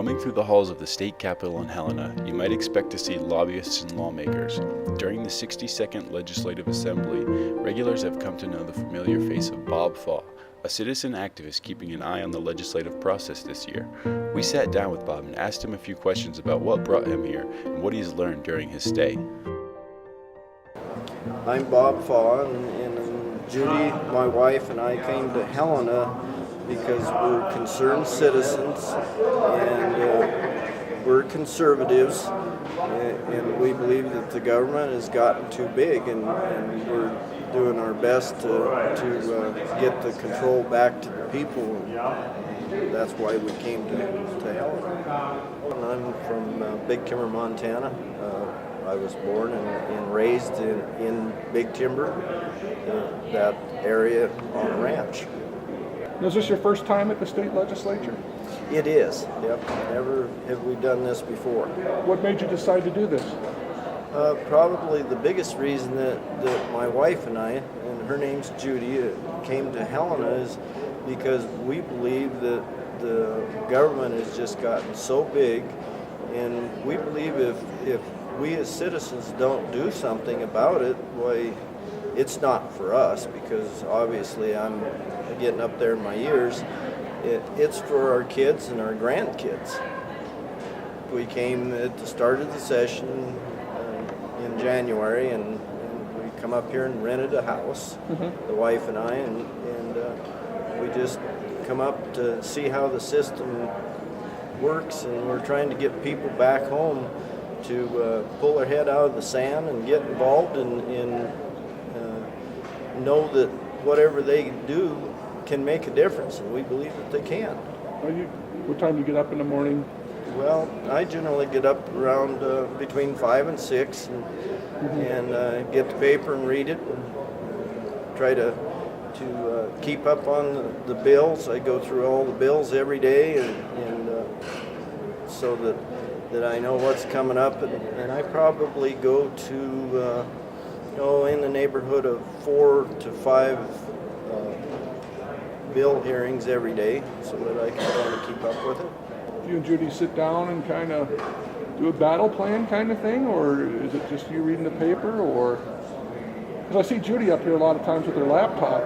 Roaming through the halls of the state capitol in Helena, you might expect to see lobbyists and lawmakers. During the 62nd Legislative Assembly, regulars have come to know the familiar face of Bob Faw, a citizen activist keeping an eye on the legislative process this year. We sat down with Bob and asked him a few questions about what brought him here and what he's learned during his stay. I'm Bob Faw, and Judy, my wife, and I came to Helena because we're concerned citizens and we're conservatives, and we believe that the government has gotten too big, and we're doing our best to get the control back to the people. And that's why we came to Helena. I'm from Big Timber, Montana. I was born and raised in Big Timber, that area on a ranch. Is this your first time at the state legislature? It is, yep. Never have we done this before. What made you decide to do this? Probably the biggest reason that my wife and I, and her name's Judy, came to Helena is because we believe that the government has just gotten so big, and we believe if we as citizens don't do something about it, why, it's not for us, because obviously I'm getting up there in my years. It's for our kids and our grandkids. We came at the start of the session in January, and we come up here and rented a house, the wife and I, and we just come up to see how the system works, and we're trying to get people back home to pull their head out of the sand and get involved and know that whatever they do can make a difference, and we believe that they can. What time do you get up in the morning? Well, I generally get up around between 5 and 6 and get the paper and read it, and try to keep up on the bills. I go through all the bills every day, and so that I know what's coming up, and I probably go to in the neighborhood of 4 to 5 bill hearings every day, so that I can kind of keep up with it. Do you and Judy sit down and kind of do a battle plan kind of thing, or is it just you reading the paper? Or because I see Judy up here a lot of times with her laptop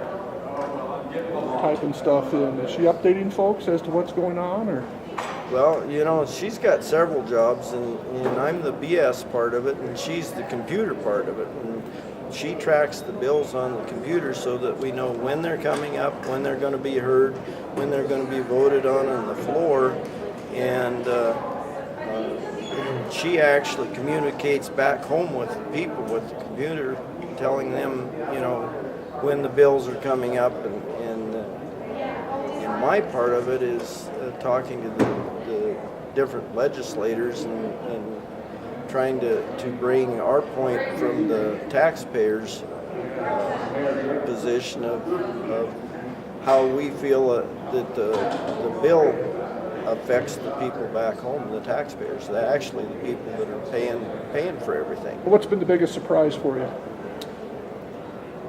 typing stuff in. Is she updating folks as to what's going on, or? Well, she's got several jobs, and I'm the BS part of it, and she's the computer part of it. And she tracks the bills on the computer so that we know when they're coming up, when they're going to be heard, when they're going to be voted on the floor. And she actually communicates back home with the people with the computer, telling them, when the bills are coming up. And my part of it is talking to the different legislators and trying to bring our point from the taxpayers' position of how we feel that the bill affects the people back home, the taxpayers. They're actually the people that are paying for everything. What's been the biggest surprise for you?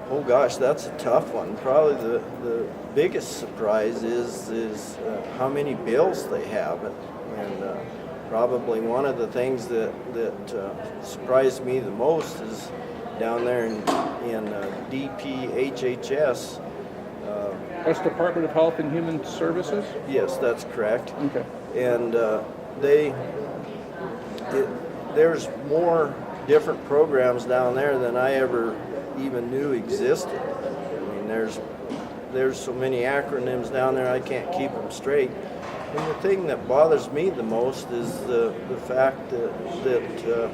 Oh gosh, that's a tough one. Probably the biggest surprise is how many bills they have, and probably one of the things that surprised me the most is down there in DPHHS. That's Department of Health and Human Services? Yes, that's correct. Okay. And there's more different programs down there than I ever even knew existed. I mean, there's so many acronyms down there, I can't keep them straight. And the thing that bothers me the most is the fact that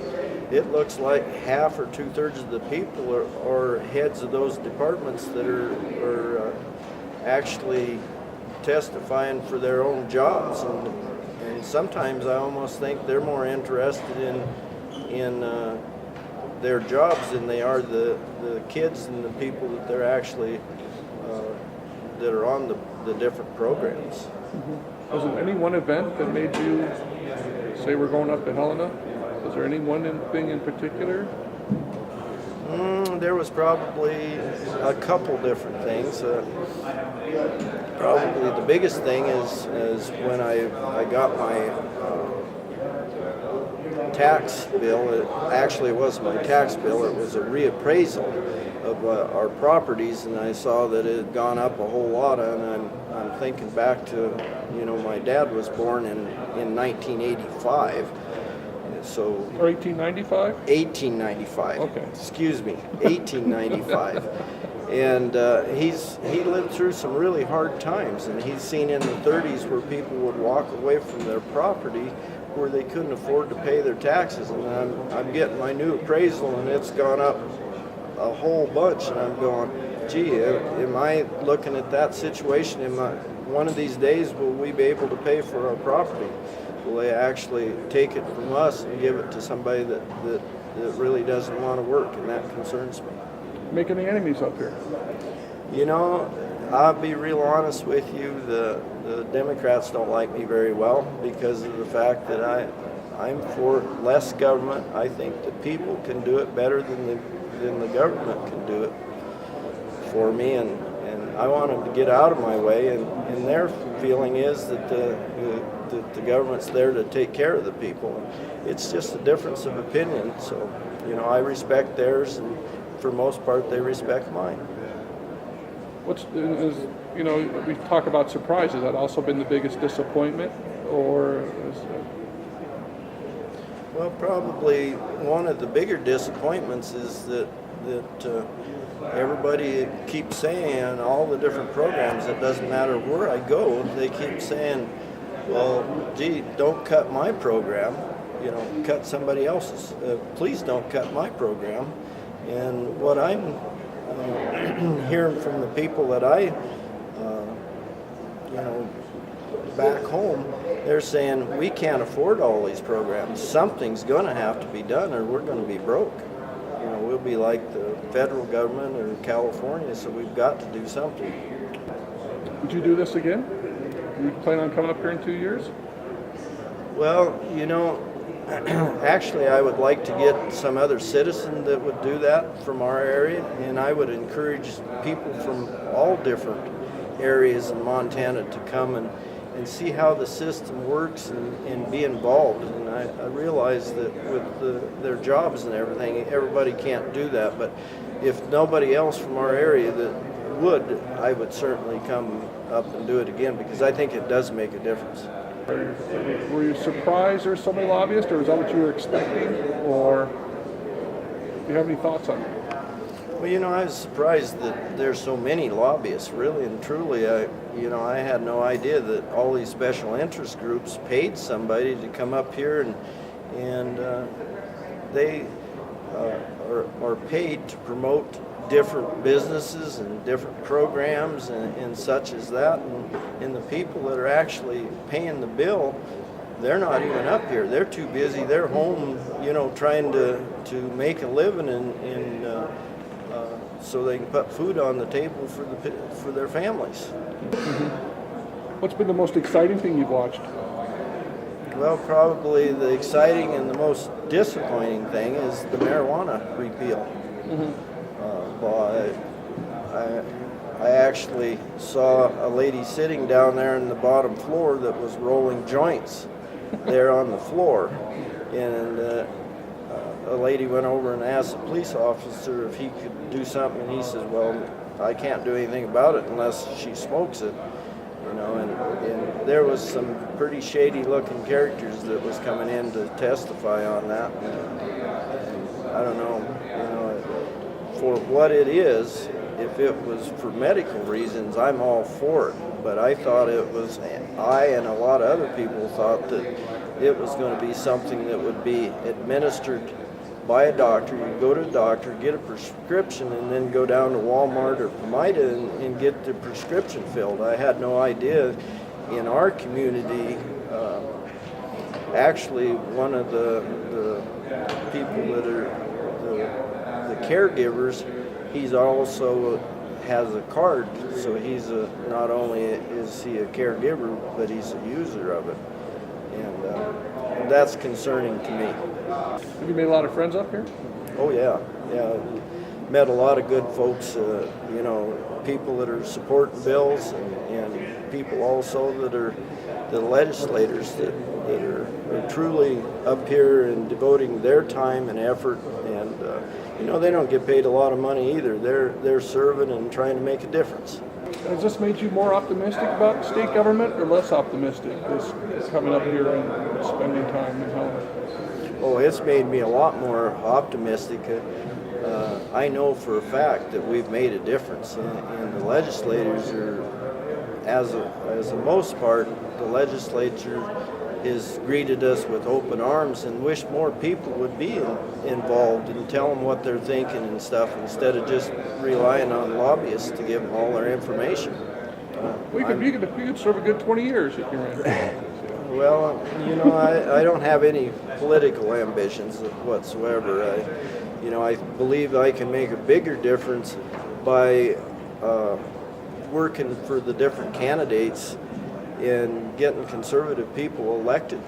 it looks like half or 2/3 of the people are heads of those departments that are actually testifying for their own jobs, and sometimes I almost think they're more interested in their jobs than they are the kids and the people that they're actually that are on the different programs. Was there any one event that made you say we're going up to Helena? Was there any one thing in particular? there was probably a couple different things. Probably the biggest thing is when I got my tax bill. It wasn't my tax bill, it was a reappraisal of our properties, and I saw that it had gone up a whole lot, and I'm thinking back to, my dad was born in 1985, so... Or 1895? 1895. Okay. Excuse me, 1895. And he lived through some really hard times, and he's seen in the 30s where people would walk away from their property where they couldn't afford to pay their taxes. And I'm getting my new appraisal, and it's gone up a whole bunch, and I'm going, gee, am I looking at that situation? One of these days, will we be able to pay for our property? Will they actually take it from us and give it to somebody that really doesn't want to work? And that concerns me. Make any enemies up here? I'll be real honest with you. The Democrats don't like me very well because of the fact that I'm for less government. I think the people can do it better than the government can do it for me, and I want them to get out of my way. And their feeling is that the government's there to take care of the people. And it's just a difference of opinion. So, I respect theirs, and for most part, they respect mine. We talk about surprise. Has that also been the biggest disappointment, or? Well, probably one of the bigger disappointments is that everybody keeps saying on all the different programs, it doesn't matter where I go, they keep saying, well, gee, don't cut my program, cut somebody else's. Please don't cut my program. And what I'm hearing from the people that I, back home, they're saying we can't afford all these programs. Something's going to have to be done, or we're going to be broke. We'll be like the federal government or California, so we've got to do something. Would you do this again? Do you plan on coming up here in 2 years? Well, actually, I would like to get some other citizen that would do that from our area, and I would encourage people from all different areas in Montana to come and see how the system works and be involved. And I realize that with their jobs and everything, everybody can't do that, but if nobody else from our area that would, I would certainly come up and do it again, because I think it does make a difference. Were you surprised there's so many lobbyists, or is that what you were expecting, or do you have any thoughts on it? Well, I was surprised that there's so many lobbyists, really and truly. I had no idea that all these special interest groups paid somebody to come up here, and they are paid to promote different businesses and different programs and such as that, and the people that are actually paying the bill, they're not even up here. They're too busy. They're home, trying to make a living and so they can put food on the table for their families. Mm-hmm. What's been the most exciting thing you've watched? Well, probably the exciting and the most disappointing thing is the marijuana repeal. Mm-hmm. I actually saw a lady sitting down there in the bottom floor that was rolling joints there on the floor, and a lady went over and asked the police officer if he could do something, and he says, well, I can't do anything about it unless she smokes it, and there was some pretty shady looking characters that was coming in to testify on that, and I don't know, for what it is. If it was for medical reasons, I'm all for it, but I thought I and a lot of other people thought that it was going to be something that would be administered by a doctor. You go to a doctor, get a prescription, and then go down to Walmart or Pomida and get the prescription filled. I had no idea in our community, actually one of the people that are the caregivers, he's also has a card, so he's not only is he a caregiver, but he's a user of it, and that's concerning to me. Have you made a lot of friends up here? Oh yeah. met a lot of good folks, you know, people that are supporting bills, and people also that are the legislators that are truly up here and devoting their time and effort. And you know, they don't get paid a lot of money either. They're serving and trying to make a difference. Has this made you more optimistic about state government or less optimistic, this coming up here and spending time in Helena? Oh, it's made me a lot more optimistic. I know for a fact that we've made a difference, and the legislators are, as a most part, the legislature has greeted us with open arms and wish more people would be involved and tell them what they're thinking and stuff, instead of just relying on lobbyists to give them all their information. You could serve a good 20 years if you're in. Well, you know, I don't have any political ambitions whatsoever. You know, I believe I can make a bigger difference by working for the different candidates and getting conservative people elected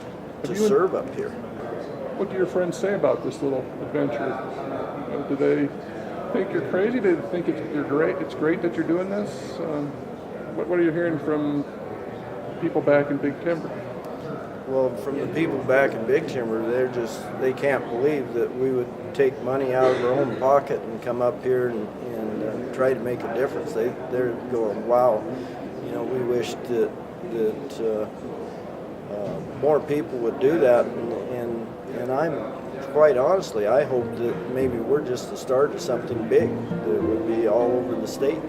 to serve up here. What do your friends say about this little adventure? Do they think you're crazy? Do they think it's great that you're doing this? What are you hearing from people back in Big Timber? Well, from the people back in Big Timber, they can't believe that we would take money out of our own pocket and come up here and try to make a difference. They're going, wow, you know, we wish that more people would do that, and I'm quite honestly, I hope that maybe we're just the start of something big that would be all over the state.